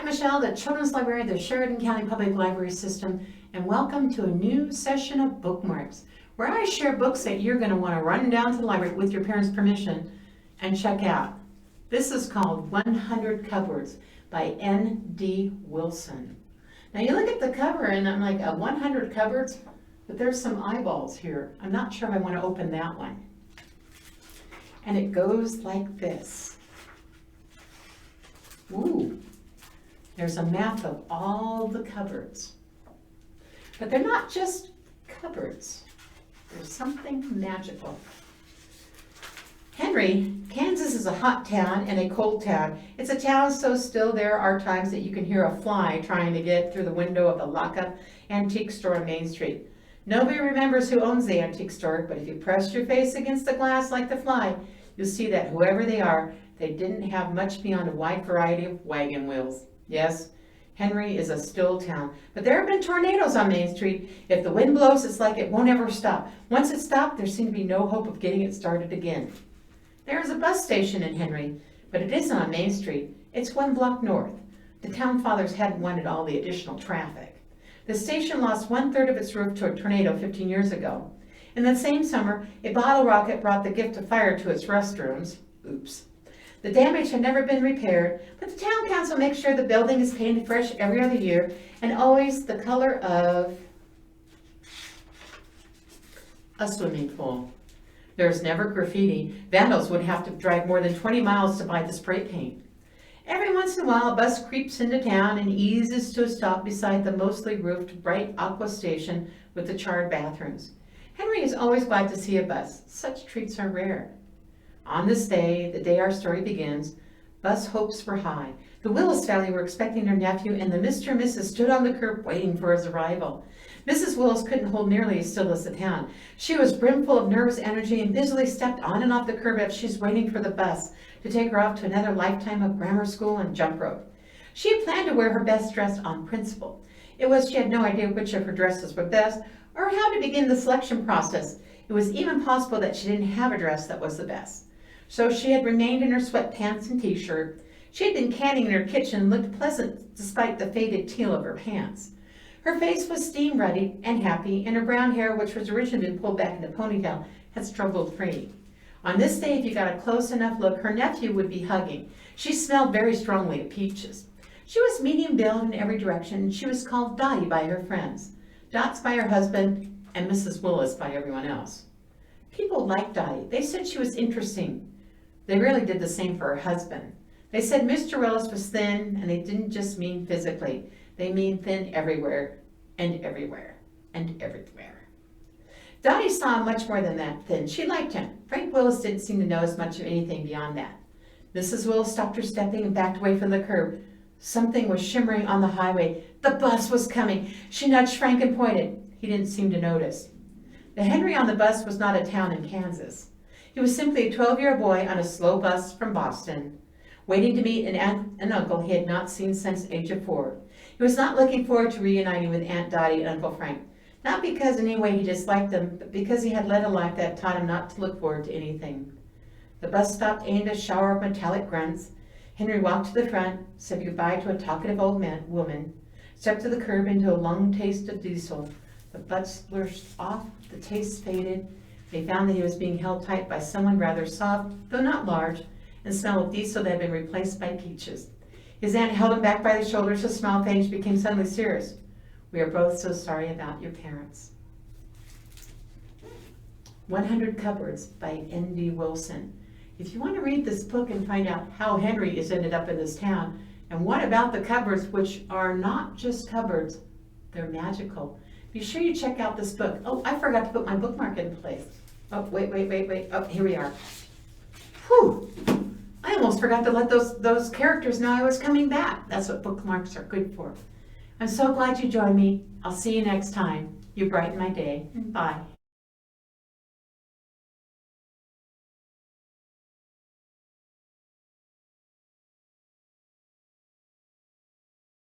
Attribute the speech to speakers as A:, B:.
A: I'm Michelle, the Children's Librarian of the Sheridan County Public Library System, and welcome to a new session of Bookmarks, where I share books that you're going to want to run down to the library with your parents' permission and check out. This is called 100 Cupboards by N.D. Wilson. Now you look at the cover and I'm like, 100 cupboards? But there's some eyeballs here. I'm not sure if I want to open that one. And it goes like this. Ooh. There's a map of all the cupboards. But they're not just cupboards. There's something magical. Henry, Kansas is a hot town and a cold town. It's a town so still there are times that you can hear a fly trying to get through the window of the lock-up antique store on Main Street. Nobody remembers who owns the antique store, but if you press your face against the glass like the fly, you'll see that whoever they are, they didn't have much beyond a wide variety of wagon wheels. Yes, Henry is a still town, but there have been tornadoes on Main Street. If the wind blows, it's like it won't ever stop. Once it stopped, there seemed to be no hope of getting it started again. There is a bus station in Henry, but it isn't on Main Street. It's one block north. The town fathers hadn't wanted all the additional traffic. The station lost 1/3 of its roof to a tornado 15 years ago. In that same summer, a bottle rocket brought the gift of fire to its restrooms. Oops. The damage had never been repaired, but the town council makes sure the building is painted fresh every other year and always the color of a swimming pool. There's never graffiti. Vandals would have to drive more than 20 miles to buy the spray paint. Every once in a while, a bus creeps into town and eases to a stop beside the mostly roofed bright aqua station with the charred bathrooms. Henry is always glad to see a bus. Such treats are rare. On this day, the day our story begins, bus hopes were high. The Willis family were expecting their nephew, and the Mr. and Mrs. stood on the curb waiting for his arrival. Mrs. Willis couldn't hold nearly as still as the town. She was brimful of nervous energy and busily stepped on and off the curb as she's waiting for the bus to take her off to another lifetime of grammar school and jump rope. She had planned to wear her best dress on principle. It was she had no idea which of her dresses were best or how to begin the selection process. It was even possible that she didn't have a dress that was the best. So she had remained in her sweatpants and t-shirt. She had been canning in her kitchen and looked pleasant despite the faded teal of her pants. Her face was steam ruddy and happy, and her brown hair, which was originally been pulled back in a ponytail, had struggled free. On this day, if you got a close enough look, her nephew would be hugging. She smelled very strongly of peaches. She was medium build in every direction, and she was called Dottie by her friends. Dots by her husband, and Mrs. Willis by everyone else. People liked Dottie. They said she was interesting. They really did the same for her husband. They said Mr. Willis was thin, and they didn't just mean physically. They mean thin everywhere, and everywhere, and everywhere. Dottie saw much more than that thin. She liked him. Frank Willis didn't seem to know as much of anything beyond that. Mrs. Willis stopped her stepping and backed away from the curb. Something was shimmering on the highway. The bus was coming. She nudged Frank and pointed. He didn't seem to notice. The Henry on the bus was not a town in Kansas. He was simply a 12-year-old boy on a slow bus from Boston, waiting to meet an aunt and uncle he had not seen since the age of 4. He was not looking forward to reuniting with Aunt Dottie and Uncle Frank, not because in any way he disliked them, but because he had led a life that taught him not to look forward to anything. The bus stopped aimed a shower of metallic grunts. Henry walked to the front, said goodbye to a talkative old woman, stepped to the curb into a lung taste of diesel. The bus lurched off, the taste faded. They found that he was being held tight by someone rather soft, though not large, and smell of diesel that had been replaced by peaches. His aunt held him back by the shoulders, her smile faded, she became suddenly serious. We are both so sorry about your parents. 100 Cupboards by N.D. Wilson. If you want to read this book and find out how Henry has ended up in this town, and what about the cupboards, which are not just cupboards, they're magical, be sure you check out this book. Oh, I forgot to put my bookmark in place. Oh, wait. Oh, here we are. Whew. I almost forgot to let those characters know I was coming back. That's what bookmarks are good for. I'm so glad you joined me. I'll see you next time. You brighten my day. Bye.